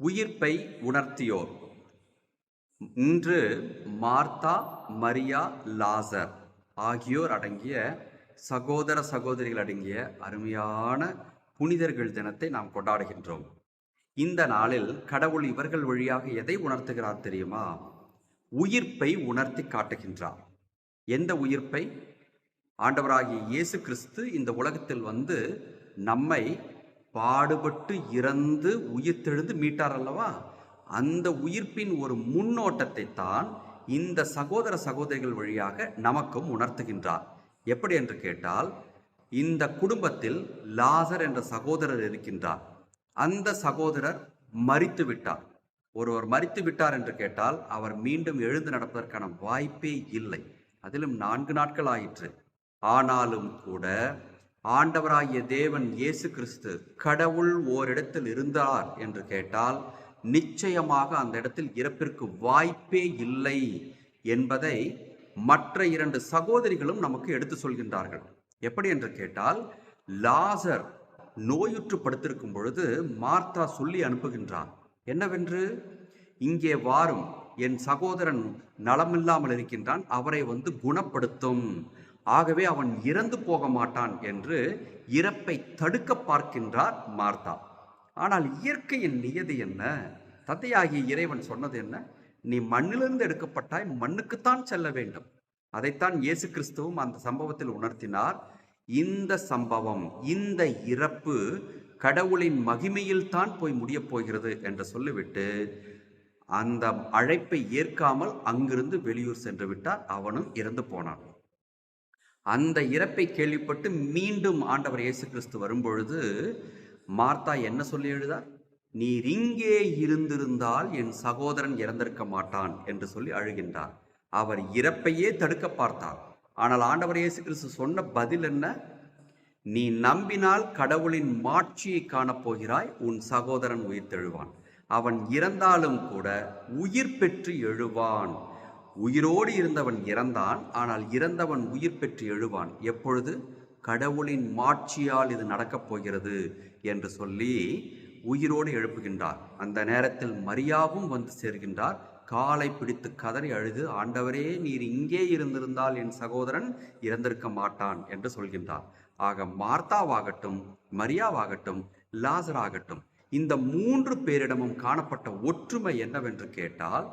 உயிர்ப்பை உணர்த்தியோர். இன்று மார்த்தா, மரியா, லாசர் ஆகியோர் அடங்கிய சகோதர சகோதரிகள் அடங்கிய அருமையான புனிதர்கள் தினத்தை நாம் கொண்டாடுகின்றோம். இந்த நாளில் கடவுள் இவர்கள் வழியாக எதை உணர்த்துகிறார் தெரியுமா? உயிர்ப்பை உணர்த்தி காட்டுகின்றார். எந்த உயிர்ப்பை? ஆண்டவராகிய இயேசு கிறிஸ்து இந்த உலகத்தில் வந்து நம்மை பாடுபட்டு இறந்து உயிர்த்தெழுந்து மீட்டார் அல்லவா? அந்த உயிர்ப்பின் ஒரு முன்னோட்டத்தை தான் இந்த சகோதர சகோதரிகள் வழியாக நமக்கும் உணர்த்துகின்றார். எப்படி என்று கேட்டால், இந்த குடும்பத்தில் லாசர் என்ற சகோதரர் இருக்கின்றார். அந்த சகோதரர் மரித்து விட்டார். ஒருவர் மரித்து விட்டார் என்று கேட்டால் அவர் மீண்டும் எழுந்து நடப்பதற்கான வாய்ப்பே இல்லை. அதிலும் 4 நாட்கள் ஆயிற்று. ஆனாலும் கூட ஆண்டவராகிய தேவன் இயேசு கிறிஸ்து கடவுள் ஓரிடத்தில் இருந்தார் என்று கேட்டால் நிச்சயமாக அந்த இடத்தில் இறப்பிற்கு வாய்ப்பே இல்லை என்பதை மற்ற 2 சகோதரிகளும் நமக்கு எடுத்து சொல்கின்றார்கள். எப்படி என்று கேட்டால், லாசர் நோயுற்று படுத்திருக்கும் பொழுது மார்த்தா சொல்லி அனுப்புகின்றார். என்னவென்று? இங்கே வாரும், என் சகோதரன் நலமில்லாமல் இருக்கின்றான், அவரை வந்து குணப்படுத்தும், ஆகவே அவன் இறந்து போக மாட்டான் என்று இறப்பை தடுக்க பார்க்கின்றார் மார்த்தா. ஆனால் இயற்கையின் நியதி என்ன? தந்தையாகிய இறைவன் சொன்னது என்ன? நீ மண்ணிலிருந்து எடுக்கப்பட்டாய், மண்ணுக்குத்தான் செல்ல வேண்டும். அதைத்தான் இயேசு கிறிஸ்துவும் அந்த சம்பவத்தில் உணர்த்தினார். இந்த சம்பவம், இந்த இறப்பு கடவுளின் மகிமையில் தான் போய் முடியப் போகிறது என்று சொல்லிவிட்டு அந்த அழைப்பை ஏற்காமல் அங்கிருந்து வெளியூர் சென்று விட்டார். அவனும் இறந்து போனான். அந்த இறப்பை கேள்விப்பட்டு மீண்டும் ஆண்டவர் இயேசு கிறிஸ்து வரும்பொழுது மார்த்தா என்ன சொல்லி எழுதார்? நீர் இங்கே இருந்திருந்தால் என் சகோதரன் இறந்திருக்க மாட்டான் என்று சொல்லி அழுகின்றார். அவர் இறப்பையே தடுக்க பார்த்தார். ஆனால் ஆண்டவர் இயேசு கிறிஸ்து சொன்ன பதில் என்ன? நீ நம்பினால் கடவுளின் மாட்சியை காணப்போகிறாய், உன் சகோதரன் உயிர்த்தெழுவான். அவன் இறந்தாலும் கூட உயிர் பெற்று எழுவான். உயிரோடு இருந்தவன் இறந்தான், ஆனால் இறந்தவன் உயிர் பெற்று எழுவான். எப்பொழுது? கடவுளின் மாட்சியால் இது நடக்கப் போகிறது என்று சொல்லி உயிரோடு எழுப்புகின்றார். அந்த நேரத்தில் மரியாவும் வந்து சேர்கின்றார். காலை பிடித்து கதறி அழுது, ஆண்டவரே, நீர் இங்கே இருந்திருந்தால் என் சகோதரன் இறந்திருக்க மாட்டான் என்று சொல்கின்றார். ஆக மார்த்தாவாகட்டும், மரியாவாகட்டும், லாசராகட்டும், இந்த 3 பேரிடமும் காணப்பட்ட ஒற்றுமை என்னவென்று கேட்டால்,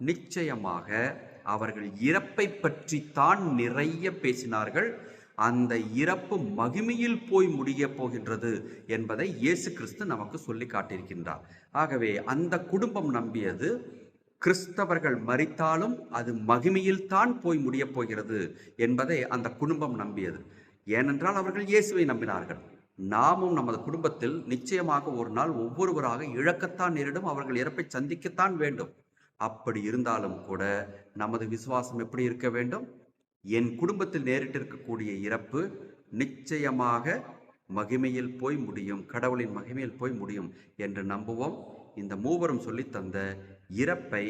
நிச்சயமாக அவர்கள் இறப்பை பற்றி தான் நிறைய பேசினார்கள். அந்த இறப்பு மகிமையில் போய் முடிய போகின்றது என்பதை இயேசு கிறிஸ்து நமக்கு சொல்லி காட்டியிருக்கின்றார். ஆகவே அந்த குடும்பம் நம்பியது, கிறிஸ்தவர்கள் மரித்தாலும் அது மகிமையில் தான் போய் முடிய போகிறது என்பதை அந்த குடும்பம் நம்பியது. ஏனென்றால் அவர்கள் இயேசுவை நம்பினார்கள். நாமும் நமது குடும்பத்தில் நிச்சயமாக ஒரு நாள் ஒவ்வொருவராக இழக்கத்தான் நேரிடும். அவர்கள் இறப்பை சந்திக்கத்தான் வேண்டும். அப்படி இருந்தாலும் கூட நமது விசுவாசம் எப்படி இருக்க வேண்டும்? என் குடும்பத்தில் நேரிட்டிருக்கக்கூடிய இறப்பு நிச்சயமாக மகிமையில் போய் முடியும், கடவுளின் மகிமையில் போய் முடியும் என்று நம்புவோம். இந்த மூவரும் சொல்லி தந்த இறப்பை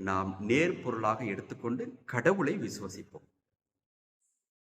நாம் நேர்பொருளாக எடுத்துக்கொண்டு கடவுளை விசுவசிப்போம்.